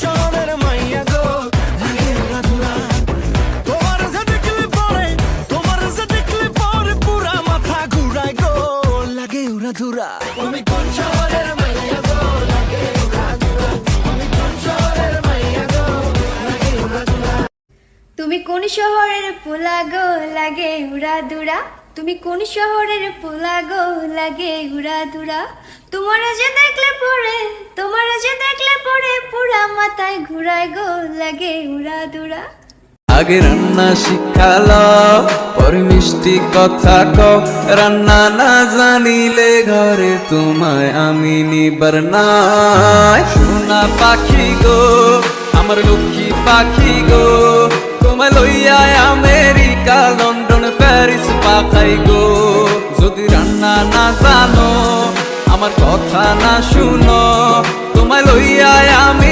শহরের মাইয়া গো লাগে উড়াধুরা। তোমার যে দেখলে পরে পুরা মাথা ঘুরায় গো লাগে উড়াধুরা। তুমি কোন শহরের মাইয়া গো লাগে উড়াধুরা। তুমি কোন শহরের মাইয়া গো লাগে উড়াধুরা। তুমি কোন শহরের পোলা গো লাগে উড়াদুরা। তুমি কোন শহরের পোলা গো লাগে উড়াদুরা। তোমারে যে দেখলে পরে পুরা মাথায় ঘুরায় গো লাগে উড়াদুরা। আগে রান্না শিখালো পরে মিষ্টি কথা কও, রান্না না জানিলে ঘরে তোমায় আমি নিবার নাই। সোনা পাখি গো আমার লক্ষ্মী পাখি গো, তোমায় লইয়া আমেরিকা লন্ডন প্যারিস পাঠাই গো। যদি রান্না না জানো আমার কথা না শুনো, তোমায় লইয়া আমি